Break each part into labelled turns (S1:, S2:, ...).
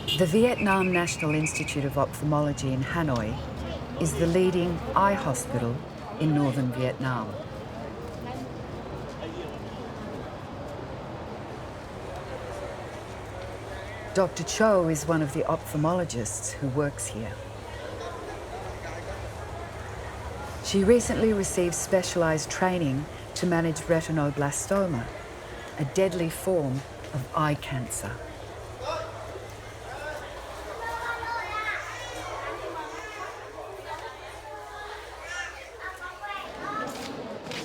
S1: The Vietnam National Institute of Ophthalmology in Hanoi is the leading eye hospital in northern Vietnam. Dr. Cho is one of the ophthalmologists who works here. She recently received specialized training to manage retinoblastoma, a deadly form of eye cancer.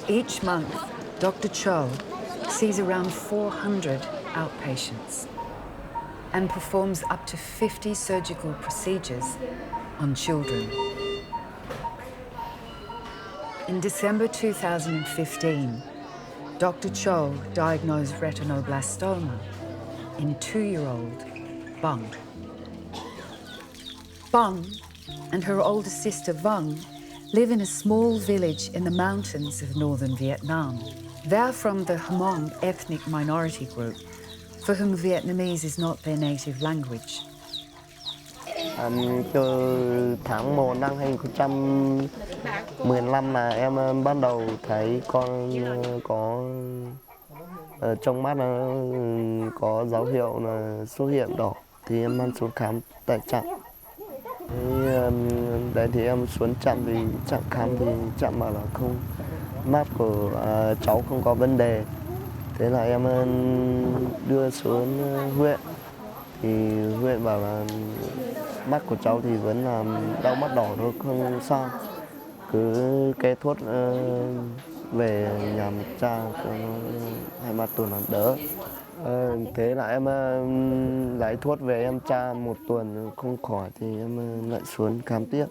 S1: Each month, Dr. Cho sees around 400 outpatients and performs up to 50 surgical procedures on children. In December 2015, Dr. Cho diagnosed retinoblastoma in 2-year-old Bung. Bung and her older sister Vung live in a small village in the mountains of northern Vietnam. They're from the Hmong ethnic minority group, for whom Vietnamese is not their native language.
S2: Từ tháng 1 năm 2015 là em bắt đầu thấy con có trong mắt nó có dấu hiệu là xuất hiện đỏ, thì em mang xuống khám tại trạm. Đấy thì em xuống trạm thì trạm khám thì trạm bảo là không, mắt của cháu không có vấn đề. Thế là em đưa xuống huyện, thì huyện bảo là mắt của cháu thì vẫn là đau mắt đỏ thôi, không sao, cứ kê thuốc về nhà cha cho nó 2-3 tuần là đỡ. Thế là em lấy thuốc về em tra 1 tuần không khỏi thì em lại xuống khám tiếp.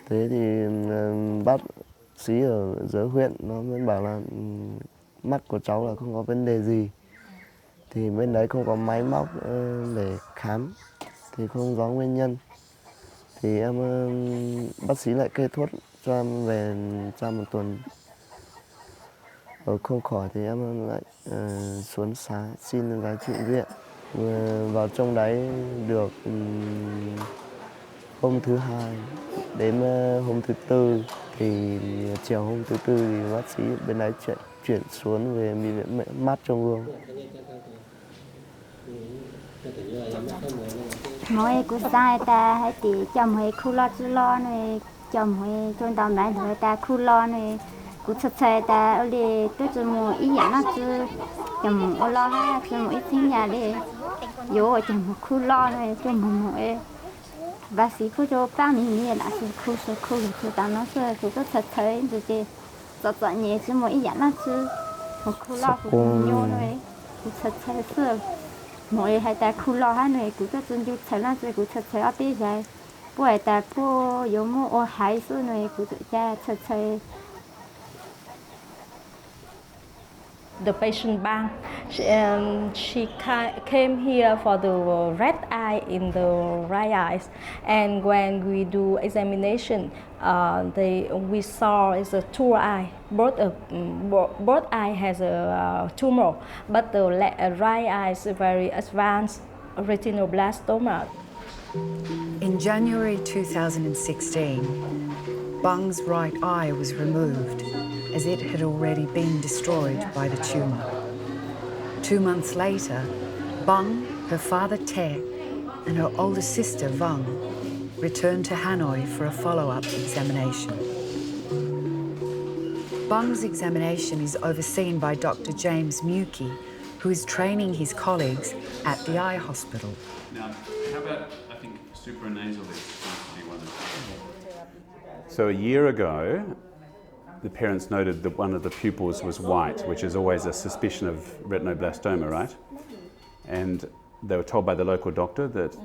S2: Thế thì bác sĩ ở dưới huyện nó mới bảo là mắt của cháu là không có vấn đề gì, thì bên đấy không có máy móc để khám thì không rõ nguyên nhân, thì em bác sĩ lại kê thuốc cho em về tra 1 tuần không khỏi thì em lại xuống xá xin giấy chuyển viện. Vào trong đấy được hôm thứ 2 đến hôm thứ 4 thì chiều hôm thứ 4 thì bác sĩ bên đấy chuyển xuống về bệnh viện mắt Trung ương.
S3: Mỗi cú sai ta hay thì chồng hay khu lo chú lo này, chồng hay trong tàu này rồi ta khu lo này, cú thật sai ta ở đây tôi cho một ý nhận nó chứ, chồng ở lo ha cho một ít tiếng nhà đi, vô chồng một khu lo này cho một bác sĩ khu cho bao nhiêu là khu tao nó sẽ cú rất thật sai rồi chứ, rất nhẹ chứ một ý nhận nó chứ, một khu lo cũng nhiều này, cú thật sai sữa. Mỗi hai ta khu lo hết này cũng rất dân chủ thấy là rồi cũng thật thấy ở bên này, bởi ta po giống như ở hải số này cũng cha thật thấy.
S4: The patient Bang, she came here for the red eye in the right eyes, and when we do examination, we saw is a tumor eye. Both eye has a tumor, but the right eye is a very advanced retinoblastoma.
S1: In January 2016, Bung's right eye was removed as it had already been destroyed by the tumour. 2 months later, Bung, her father Te, and her older sister Vung returned to Hanoi for a follow-up examination. Bung's examination is overseen by Dr. James Muki, who is training his colleagues at the eye hospital.
S5: Now, how about, I think, supranasal seems to be one of the... So a year ago, the parents noted that one of the pupils was white, which is always a suspicion of retinoblastoma, right? And they were told by the local doctor that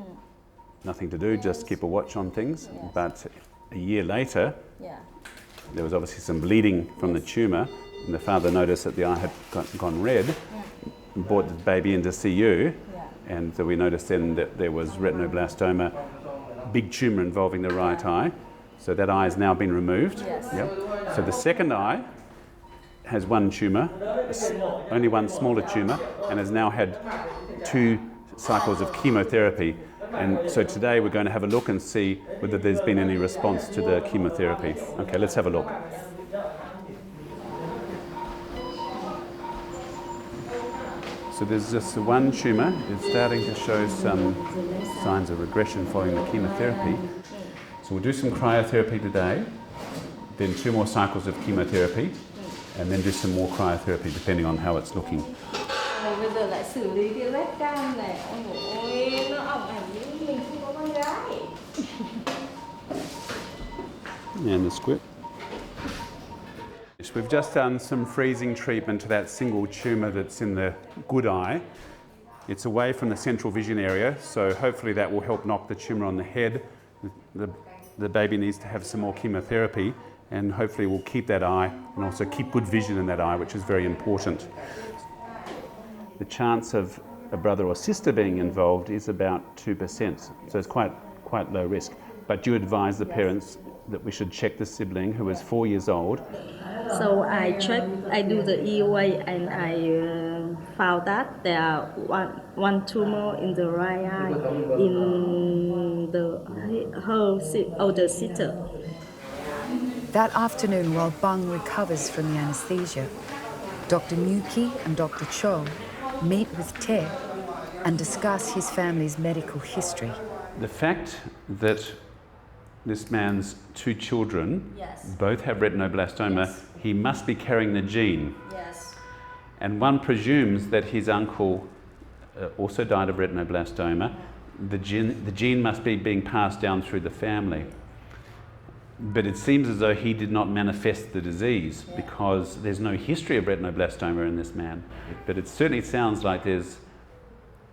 S5: nothing to do, just keep a watch on things.
S4: Yes.
S5: But a year later, there was obviously some bleeding from the tumour, and the father noticed that the eye had gone red, brought the baby in to see you, and so we noticed then that there was retinoblastoma, big tumour involving the right eye. So that eye has now been removed.
S4: Yes.
S5: Yep. So the second eye has one tumour, only one smaller tumour, and has now had 2 cycles of chemotherapy. And so today we're going to have a look and see whether there's been any response to the chemotherapy. Okay, let's have a look. So there's just one tumour. It's starting to show some signs of regression following the chemotherapy. So we'll do some cryotherapy today, then 2 more cycles of chemotherapy, and then do some more cryotherapy depending on how it's looking.
S4: Bây giờ lại xử lý cái vết cam này. Ôi, nó ỏng ảnh như mình không có con gái.
S5: And the squid. We've just done some freezing treatment to that single tumour that's in the good eye. It's away from the central vision area, so hopefully that will help knock the tumour on the head. The baby needs to have some more chemotherapy, and hopefully we'll keep that eye and also keep good vision in that eye, which is very important. The chance of a brother or sister being involved is about 2%, so it's quite low risk. But you advise the parents that we should check the sibling who is 4 years old.
S4: So I do the EUA, and I found that there are one tumor in the right eye in her older sister.
S1: That afternoon, while Bung recovers from the anesthesia, Dr. Muki and Dr. Cho meet with Te and discuss his family's medical history.
S5: The fact that this man's 2 children both have retinoblastoma, he must be carrying the gene.
S4: Yes.
S5: And one presumes that his uncle also died of retinoblastoma. The gene must be being passed down through the family. But it seems as though he did not manifest the disease because there's no history of retinoblastoma in this man. But it certainly sounds like there's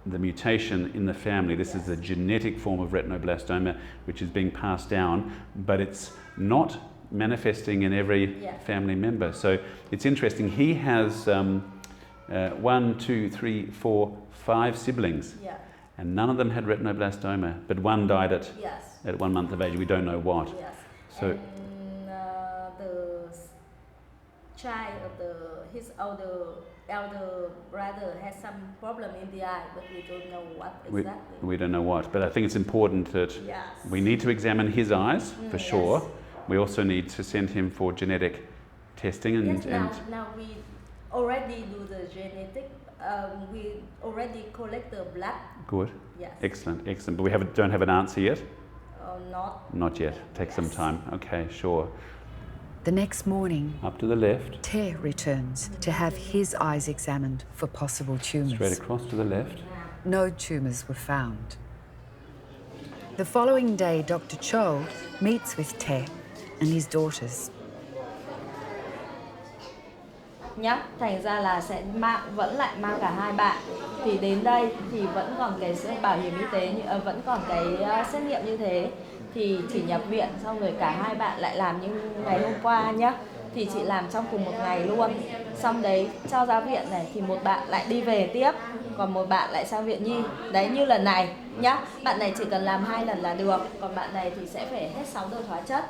S5: the mutation in the family. This is a genetic form of retinoblastoma which is being passed down, but it's not manifesting in every family member. So it's interesting. He has 1, 2, 3, 4, 5 siblings, and none of them had retinoblastoma, but one died at 1 month of age. We don't know what. So
S4: and the child of his elder brother has some problem in the eye, but we don't know what exactly.
S5: We don't know what, but I think it's important that we need to examine his eyes for sure. We also need to send him for genetic testing and
S4: now we already do the genetic. We already collect the blood.
S5: Good.
S4: Yes.
S5: Excellent. But we don't have an answer yet.
S4: Not
S5: yet. Take some time. Okay, sure.
S1: The next morning,
S5: Up to the left.
S1: Te returns to have his eyes examined for possible tumours.
S5: Straight across to the left.
S1: No tumours were found. The following day, Dr. Cho meets with Te and his daughters.
S4: Nhá, thành ra là vẫn lại mang cả hai bạn. Thì đến đây thì vẫn còn cái bảo hiểm y tế, vẫn còn cái xét nghiệm như thế. Thì chỉ nhập viện xong rồi cả hai bạn lại làm như ngày hôm qua nhá. Thì chị làm trong cùng một ngày luôn. Xong đấy cho ra viện này thì một bạn lại đi về tiếp, còn một bạn lại sang viện nhi. Đấy như lần này nhá, bạn này chỉ cần làm 2 lần là được, còn bạn này thì sẽ phải hết 6 đợt hóa chất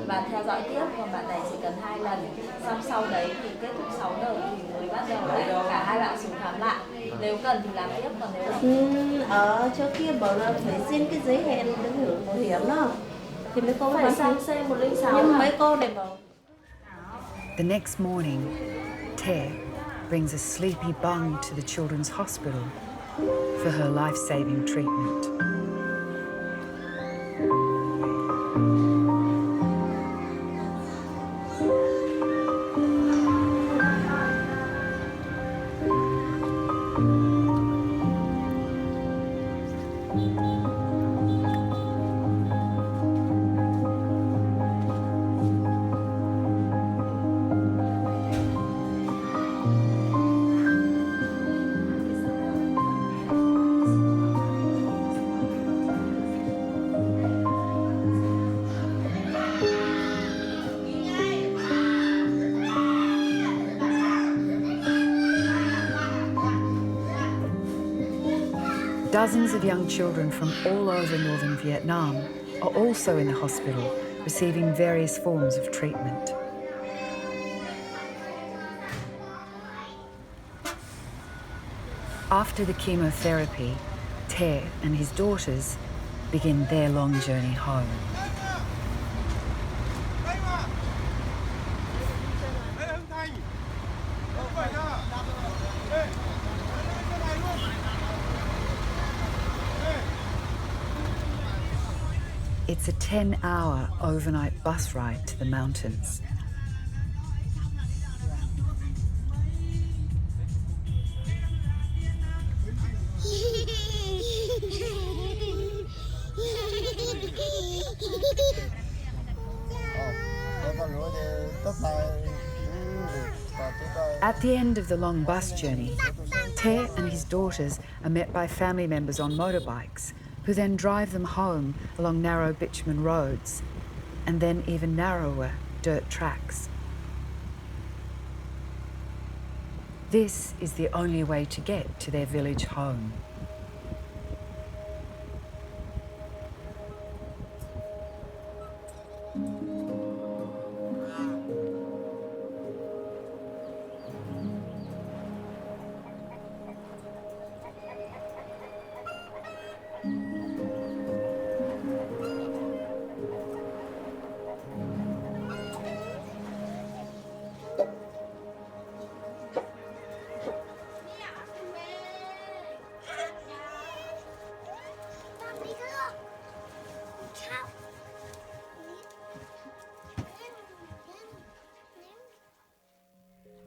S4: và theo dõi tiếp, còn bạn này chỉ cần 2 lần. Xong sau đấy thì kết thúc 6 đợt thì mới bắt đầu lại cả hai bạn xuống khám lại. Nếu cần thì làm tiếp, còn nếu không
S6: ở chỗ kia bảo là phải xin cái giấy hẹn được hưởng bảo hiểm đó thì mấy cô
S4: phải sang C106
S6: nhưng mấy cô để bảo.
S1: The next morning, Te brings a sleepy Bung to the children's hospital for her life-saving treatment. Dozens of young children from all over northern Vietnam are also in the hospital, receiving various forms of treatment. After the chemotherapy, Te and his daughters begin their long journey home. It's a 10-hour overnight bus ride to the mountains. At the end of the long bus journey, Te and his daughters are met by family members on motorbikes who then drive them home along narrow bitumen roads and then even narrower dirt tracks. This is the only way to get to their village home.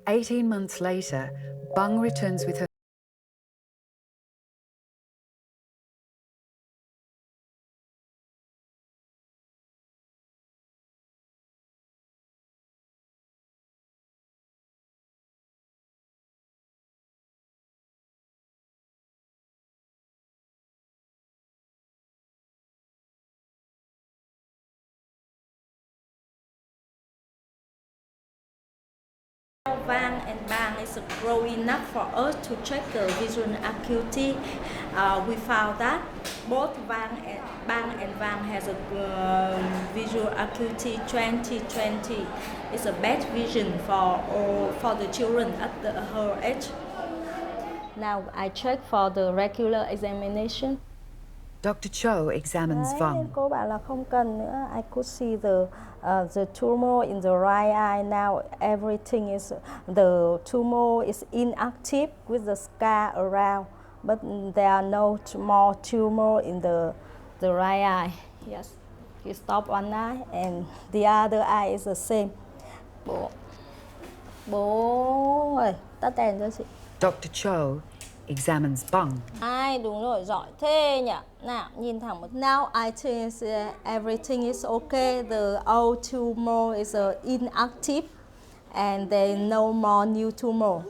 S1: "18 months later, Bung returns with her
S4: Vang and Bang is growing up for us to check the visual acuity. We found that both Bang and Vang has a visual acuity 20/20. It's a best vision for the children at her age. Now I check for the regular examination.
S1: Dr. Cho examines Vang.
S4: Cô bảo là không cần nữa. I could see the tumor in the right eye. Now everything is, the tumor is inactive with the scar around, but there are no more tumor in the right eye. Yes, you stop one eye and the other eye is the same. Bố ơi, tắt đèn cho chị.
S1: Dr. Cho examines Bung.
S4: Ai đúng rồi, giỏi thế nhỉ. Nào, nhìn thẳng một. Now I think everything is okay. The old tumor is inactive and there is no more new tumor.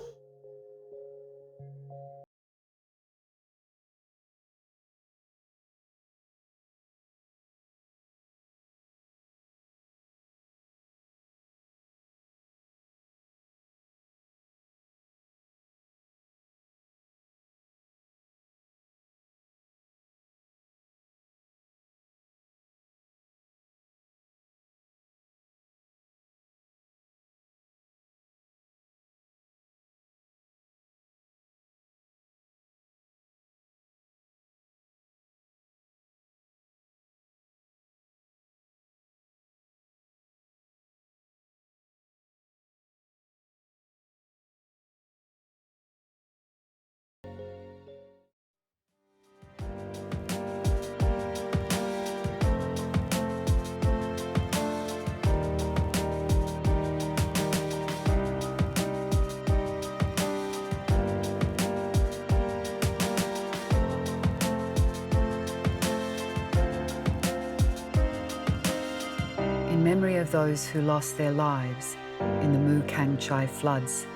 S1: In memory of those who lost their lives in the Mu Kang Chai floods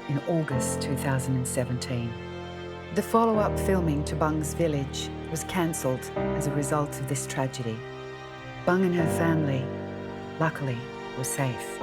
S1: in August 2017. The follow-up filming to Bung's village was cancelled as a result of this tragedy. Bung and her family, luckily, were safe.